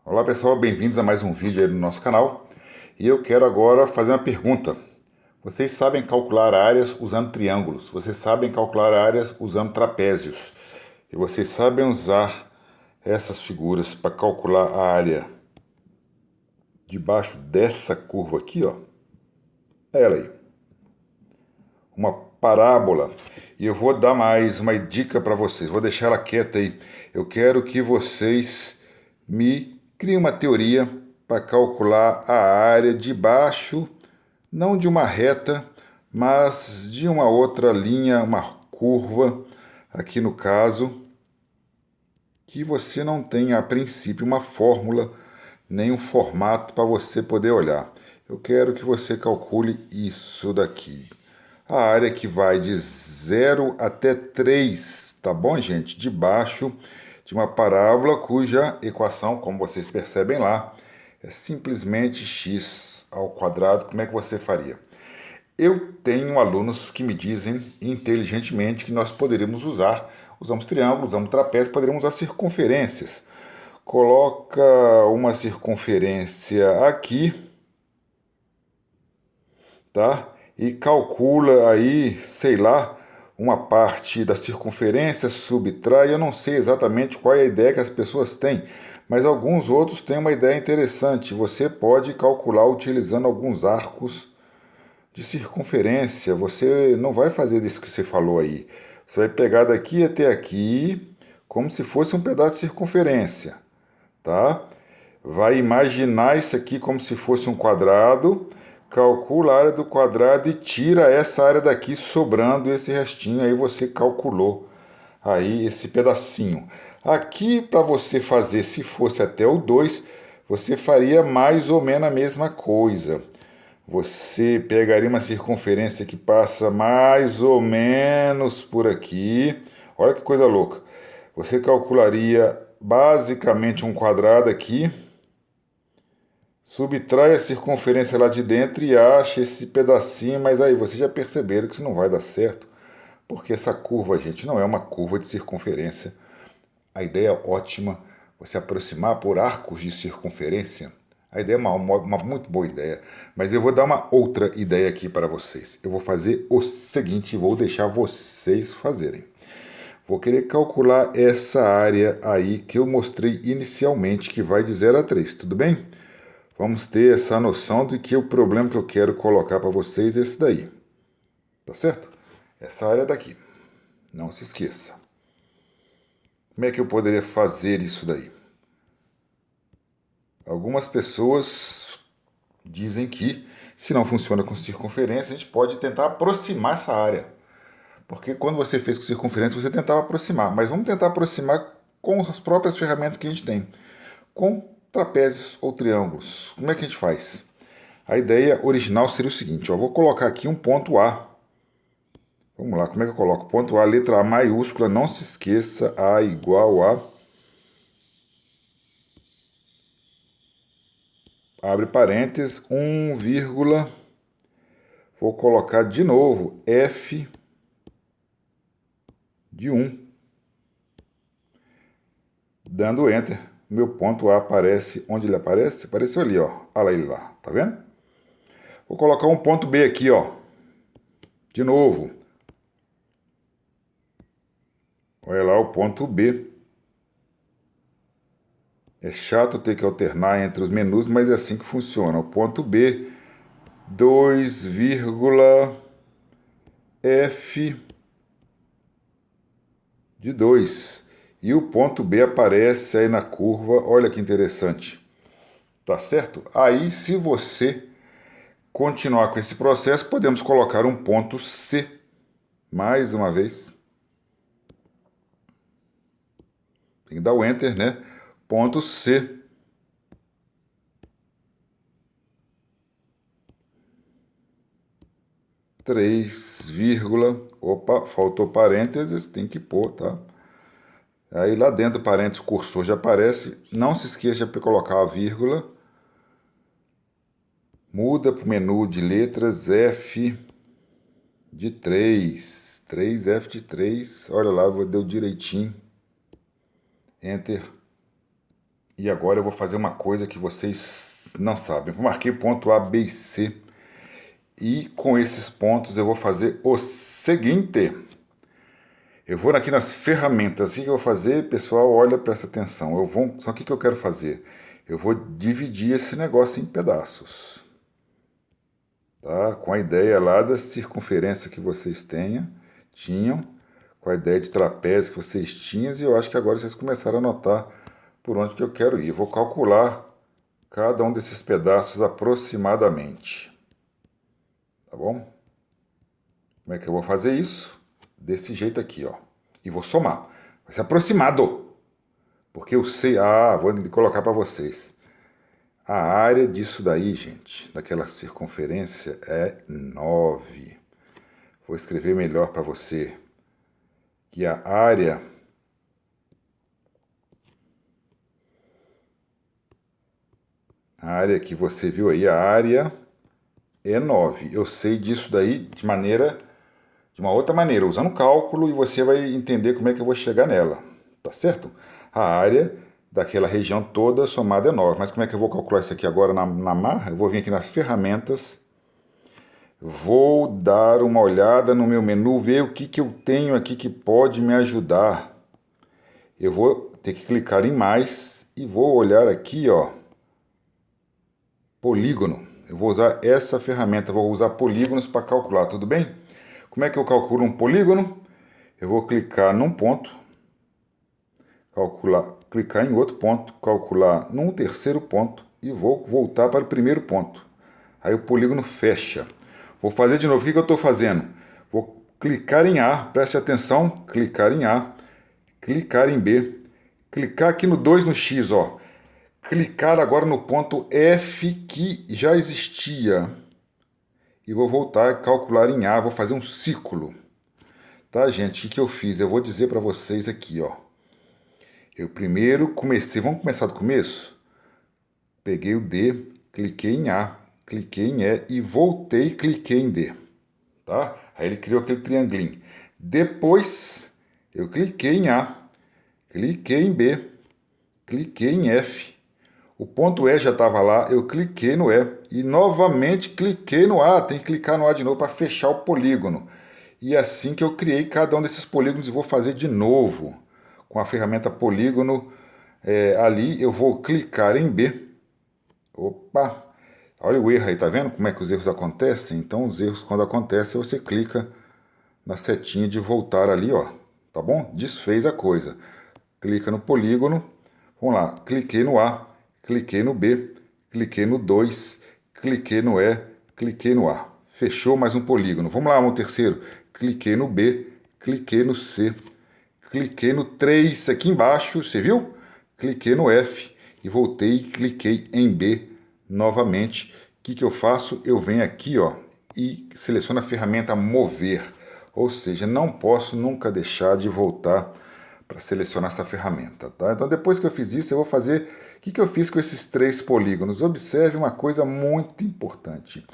Olá pessoal, bem-vindos a mais um vídeo aí no nosso canal. E eu quero agora fazer uma pergunta. Vocês sabem calcular áreas usando triângulos, vocês sabem calcular áreas usando trapézios, e vocês sabem usar essas figuras para calcular a área debaixo dessa curva aqui, ó. É ela aí, uma parábola. E eu vou dar mais uma dica para vocês, vou deixar ela quieta aí. Eu quero que vocês me criem uma teoria para calcular a área debaixo, não de uma reta, mas de uma outra linha, uma curva, aqui no caso, que você não tem a princípio uma fórmula, nem um formato para você poder olhar. Eu quero que você calcule isso daqui. A área que vai de 0 até 3, tá bom, gente? Debaixo de uma parábola cuja equação, como vocês percebem lá, é simplesmente x ao quadrado. Como é que você faria? Eu tenho alunos que me dizem inteligentemente que nós poderíamos usamos triângulo, usamos trapézio, poderíamos usar circunferências. Coloca uma circunferência aqui, tá? E calcula aí, sei lá, uma parte da circunferência, subtrai. Eu não sei exatamente qual é a ideia que as pessoas têm, mas alguns outros têm uma ideia interessante. Você pode calcular utilizando alguns arcos de circunferência. Você não vai fazer isso que você falou aí. Você vai pegar daqui até aqui, como se fosse um pedaço de circunferência, tá? Vai imaginar isso aqui como se fosse um quadrado, calcula a área do quadrado e tira essa área daqui, sobrando esse restinho. Aí você calculou aí esse pedacinho. Aqui, para você fazer, se fosse até o 2, você faria mais ou menos a mesma coisa. Você pegaria uma circunferência que passa mais ou menos por aqui. Olha que coisa louca. Você calcularia basicamente um quadrado aqui, subtrai a circunferência lá de dentro e acha esse pedacinho, mas aí vocês já perceberam que isso não vai dar certo, porque essa curva, gente, não é uma curva de circunferência. A ideia é ótima, você aproximar por arcos de circunferência. A ideia é uma muito boa ideia, mas eu vou dar uma outra ideia aqui para vocês. Eu vou fazer o seguinte, vou deixar vocês fazerem. Vou querer calcular essa área aí que eu mostrei inicialmente, que vai de 0 a 3, tudo bem? Vamos ter essa noção de que o problema que eu quero colocar para vocês é esse daí, tá certo? Essa área daqui, não se esqueça. Como é que eu poderia fazer isso daí? Algumas pessoas dizem que, se não funciona com circunferência, a gente pode tentar aproximar essa área. Porque quando você fez com circunferência, você tentava aproximar. Mas vamos tentar aproximar com as próprias ferramentas que a gente tem. Com trapézios ou triângulos. Como é que a gente faz? A ideia original seria o seguinte, ó, vou colocar aqui um ponto A. Vamos lá, como é que eu coloco? Ponto A, letra A maiúscula, não se esqueça, A igual a... Abre parênteses, 1, vou colocar de novo F de 1. Dando Enter, meu ponto A aparece onde ele aparece? Apareceu ali, ó. Olha lá ele lá, tá vendo? Vou colocar um ponto B aqui, ó. De novo. Olha lá o ponto B. É chato ter que alternar entre os menus, mas é assim que funciona. O ponto B, 2, F de 2. E o ponto B aparece aí na curva. Olha que interessante. Tá certo? Aí, se você continuar com esse processo, podemos colocar um ponto C. Mais uma vez. Tem que dar o Enter, né? Ponto C. 3, opa, faltou parênteses, tem que pôr, tá? Aí lá dentro do parênteses o cursor já aparece. Não se esqueça de colocar a vírgula. Muda para o menu de letras F de 3. 3F de 3. Olha lá, deu direitinho. Enter. E agora eu vou fazer uma coisa que vocês não sabem. Eu marquei ponto A, B e C. E com esses pontos eu vou fazer o seguinte. Eu vou aqui nas ferramentas. O que eu vou fazer, pessoal? Olha, presta atenção. Só que eu quero fazer? Eu vou dividir esse negócio em pedaços. Tá? Com a ideia lá da circunferência que vocês tinham, com a ideia de trapézio que vocês tinham, e eu acho que agora vocês começaram a notar por onde que eu quero ir. Eu vou calcular cada um desses pedaços aproximadamente. Tá bom? Como é que eu vou fazer isso? Desse jeito aqui, ó. E vou somar. Vai ser aproximado. Porque eu sei... Ah, vou colocar para vocês. A área disso daí, gente, daquela circunferência é 9. Vou escrever melhor para você. Que a área... A área que você viu aí, a área é 9. Eu sei disso daí de uma outra maneira, usando cálculo, e você vai entender como é que eu vou chegar nela, tá certo? A área daquela região toda somada é 9. Mas como é que eu vou calcular isso aqui agora na marra? Eu vou vir aqui nas ferramentas, vou dar uma olhada no meu menu, ver o que eu tenho aqui que pode me ajudar. Eu vou ter que clicar em mais e vou olhar aqui, ó, polígono. Eu vou usar essa ferramenta, vou usar polígonos para calcular, tudo bem? Como é que eu calculo um polígono? Eu vou clicar num ponto, clicar em outro ponto, calcular num terceiro ponto e vou voltar para o primeiro ponto. Aí o polígono fecha. Vou fazer de novo. O que eu estou fazendo? Vou clicar em A, preste atenção, clicar em A, clicar em B, clicar aqui no 2 no X, ó. Clicar agora no ponto F que já existia. E vou voltar a calcular em A, vou fazer um círculo. Tá, gente? O que eu fiz? Eu vou dizer para vocês aqui, ó. Eu primeiro comecei, vamos começar do começo? Peguei o D, cliquei em A, cliquei em E e voltei e cliquei em D. Tá? Aí ele criou aquele triangulinho. Depois eu cliquei em A, cliquei em B, cliquei em F. O ponto E já estava lá, eu cliquei no E e novamente cliquei no A. Tem que clicar no A de novo para fechar o polígono. E assim que eu criei cada um desses polígonos, eu vou fazer de novo. Com a ferramenta polígono, ali eu vou clicar em B. Opa! Olha o erro aí, tá vendo como é que os erros acontecem? Então, os erros, quando acontecem, você clica na setinha de voltar ali, ó. Tá bom? Desfez a coisa. Clica no polígono. Vamos lá. Cliquei no A, cliquei no B, cliquei no 2, cliquei no E, cliquei no A. Fechou mais um polígono. Vamos lá, um terceiro. Cliquei no B, cliquei no C, cliquei no 3 aqui embaixo, você viu? Cliquei no F e voltei e cliquei em B novamente. O que eu faço? Eu venho aqui, ó, e seleciono a ferramenta mover. Ou seja, não posso nunca deixar de voltar para selecionar essa ferramenta, tá? Então depois que eu fiz isso, eu vou fazer o que eu fiz com esses 3 polígonos. Observe uma coisa muito importante.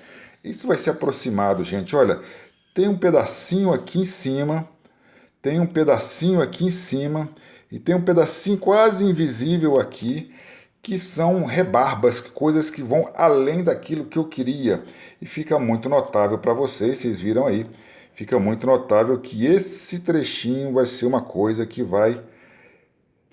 Isso vai ser aproximado, gente. Olha, tem um pedacinho aqui em cima, tem um pedacinho aqui em cima e tem um pedacinho quase invisível aqui, que são rebarbas, coisas que vão além daquilo que eu queria. E fica muito notável para vocês viram aí, fica muito notável que esse trechinho vai ser uma coisa que vai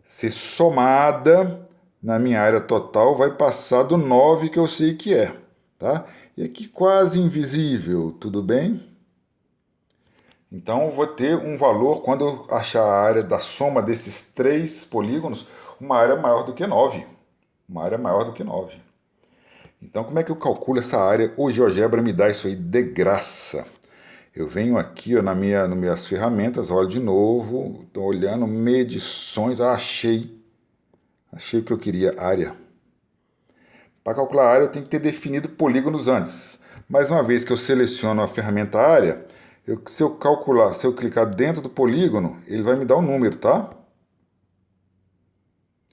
ser somada na minha área total, vai passar do 9 que eu sei que é, tá? E aqui quase invisível, tudo bem? Então, eu vou ter um valor, quando eu achar a área da soma desses 3 polígonos, uma área maior do que 9. Uma área maior do que 9. Então, como é que eu calculo essa área? O GeoGebra me dá isso aí de graça. Eu venho aqui ó, nas minhas ferramentas, olho de novo, estou olhando medições, achei o que eu queria, área. Para calcular a área, eu tenho que ter definido polígonos antes. Mas uma vez que eu seleciono a ferramenta área, se eu clicar dentro do polígono, ele vai me dar um número, tá?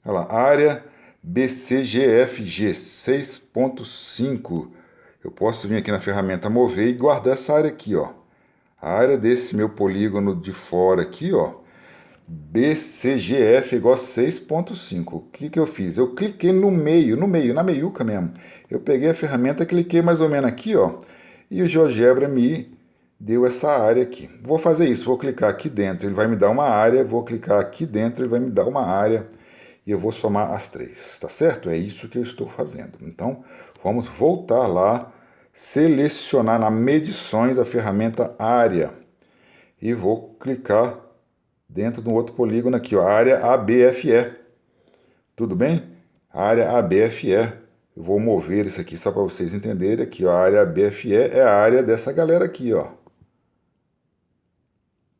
Olha lá, área BCGFG 6.5. Eu posso vir aqui na ferramenta mover e guardar essa área aqui, ó. A área desse meu polígono de fora aqui, ó, BCGF igual a 6,5. O que eu fiz? Eu cliquei no meio, na meiuca mesmo. Eu peguei a ferramenta, cliquei mais ou menos aqui, ó, e o GeoGebra me deu essa área aqui. Vou fazer isso, vou clicar aqui dentro, ele vai me dar uma área, vou clicar aqui dentro, ele vai me dar uma área, e eu vou somar as três, tá certo? É isso que eu estou fazendo. Então, vamos voltar lá, selecionar na medições a ferramenta área, e vou clicar dentro de um outro polígono aqui, ó, a área ABFE. Tudo bem? A área ABFE. Eu vou mover isso aqui só para vocês entenderem aqui, ó. A área ABFE é a área dessa galera aqui, ó.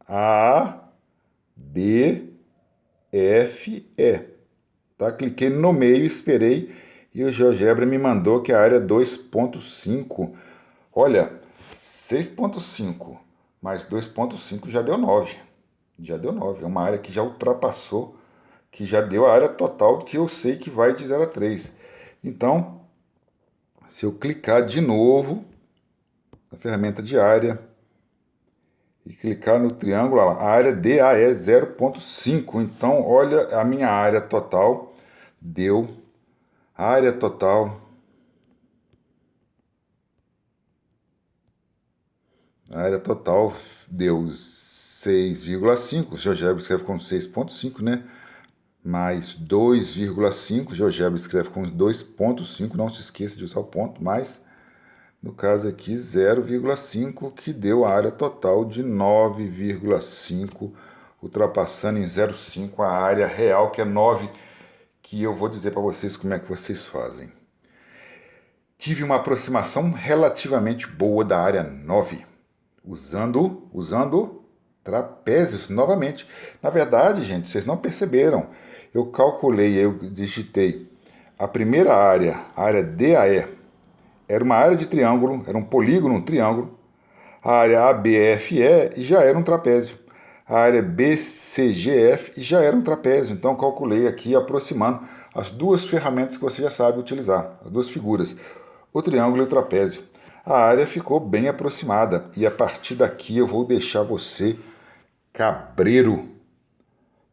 ABFE. Tá? Cliquei no meio, esperei e o GeoGebra me mandou que a área 2,5. Olha, 6,5 mais 2,5 já deu 9. Já deu 9. É uma área que já ultrapassou, que já deu a área total que eu sei que vai de 0 a 3. Então, se eu clicar de novo na ferramenta de área e clicar no triângulo, olha lá, a área DAE 0,5. Então, olha, a minha área total deu, a área total, deu 6,5. O GeoGebra escreve com 6,5, né? Mais 2,5, GeoGebra escreve com 2,5, não se esqueça de usar o ponto, mais, no caso aqui, 0,5, que deu a área total de 9,5, ultrapassando em 0,5 a área real, que é 9, que eu vou dizer para vocês como é que vocês fazem. Tive uma aproximação relativamente boa da área 9, usando trapézios novamente. Na verdade, gente, vocês não perceberam. Eu calculei, eu digitei a primeira área, a área DAE, era uma área de triângulo, era um polígono, um triângulo. A área ABFE já era um trapézio. A área BCGF já era um trapézio. Então, calculei aqui, aproximando as duas ferramentas que você já sabe utilizar, as duas figuras, o triângulo e o trapézio. A área ficou bem aproximada e a partir daqui eu vou deixar você cabreiro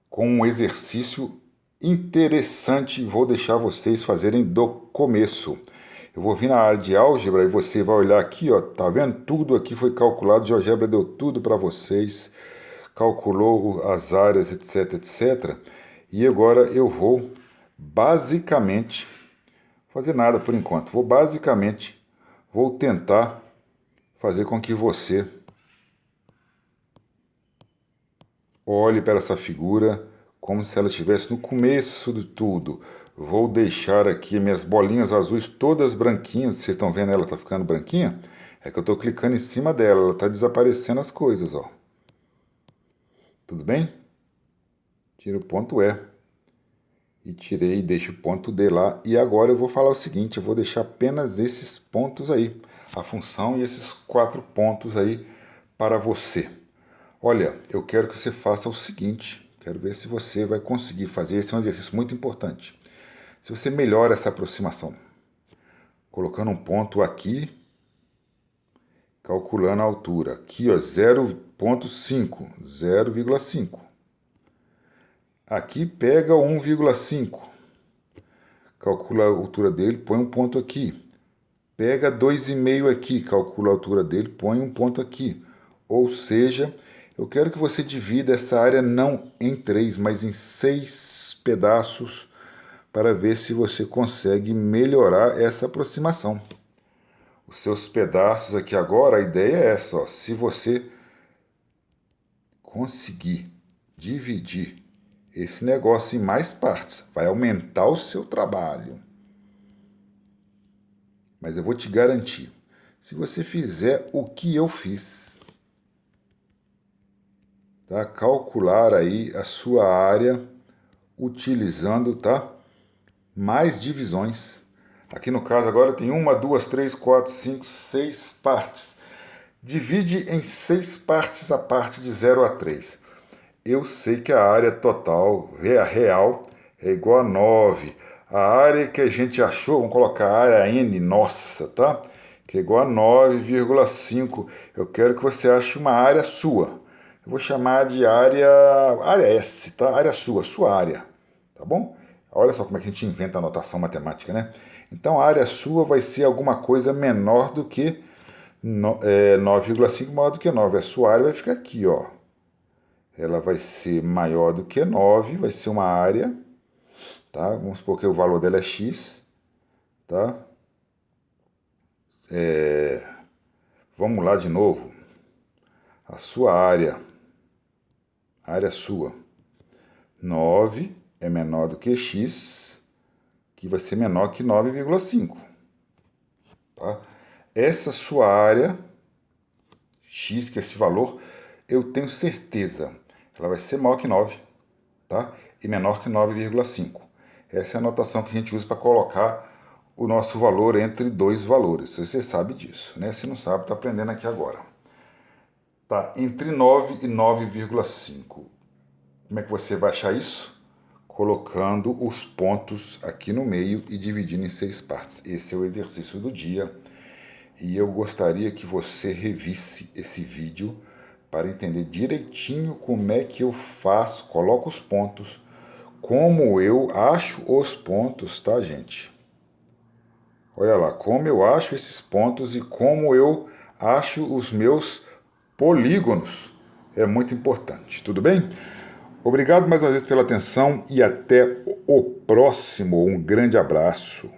com um exercício interessante. Vou deixar vocês fazerem do começo. Eu vou vir na área de álgebra e você vai olhar aqui, ó, tá vendo? Tudo aqui foi calculado, o GeoGebra deu tudo para vocês, calculou as áreas, etc, etc. E agora eu vou basicamente fazer nada por enquanto. Vou tentar fazer com que você olhe para essa figura como se ela estivesse no começo de tudo. Vou deixar aqui minhas bolinhas azuis todas branquinhas. Vocês estão vendo ela tá ficando branquinha? É que eu estou clicando em cima dela, ela está desaparecendo as coisas, ó. Tudo bem? Tiro o ponto E. E tirei e deixo o ponto D lá. E agora eu vou falar o seguinte, eu vou deixar apenas esses pontos aí, a função e esses 4 pontos aí para você. Olha, eu quero que você faça o seguinte, quero ver se você vai conseguir fazer. Esse é um exercício muito importante. Se você melhora essa aproximação, colocando um ponto aqui, calculando a altura. Aqui, ó, 0,5, 0,5. Aqui pega 1,5. Calcula a altura dele, põe um ponto aqui. Pega 2,5 aqui, calcula a altura dele, põe um ponto aqui. Ou seja, eu quero que você divida essa área não em 3, mas em 6 pedaços para ver se você consegue melhorar essa aproximação. Os seus pedaços aqui agora, a ideia é essa, ó, se você conseguir dividir esse negócio em mais partes, vai aumentar o seu trabalho. Mas eu vou te garantir, se você fizer o que eu fiz, tá? Calcular aí a sua área utilizando, tá? Mais divisões. Aqui no caso agora tem 1, 2, 3, 4, 5, 6 partes. Divide em 6 partes a parte de 0 a 3. Eu sei que a área total, real, é igual a 9. A área que a gente achou, vamos colocar a área N nossa, tá? Que é igual a 9,5. Eu quero que você ache uma área sua. Eu vou chamar de área S, tá? Área sua área, tá bom? Olha só como é que a gente inventa a notação matemática, né? Então a área sua vai ser alguma coisa menor do que 9,5 maior do que 9. A sua área vai ficar aqui, ó. Ela vai ser maior do que 9, vai ser uma área, tá? Vamos supor que o valor dela é x, tá? Vamos lá de novo. A sua área sua, 9 é menor do que x, que vai ser menor que 9,5. Tá? Essa sua área, x, que é esse valor, eu tenho certeza, ela vai ser maior que 9, tá? E menor que 9,5. Essa é a notação que a gente usa para colocar o nosso valor entre dois valores. Você sabe disso, né? Se não sabe, está aprendendo aqui agora. Tá entre 9 e 9,5. Como é que você vai achar isso? Colocando os pontos aqui no meio e dividindo em 6 partes. Esse é o exercício do dia. E eu gostaria que você revisse esse vídeo para entender direitinho como é que eu faço, coloco os pontos, como eu acho os pontos, tá, gente? Olha lá, como eu acho esses pontos e como eu acho os meus polígonos. É muito importante, tudo bem? Obrigado mais uma vez pela atenção e até o próximo. Um grande abraço.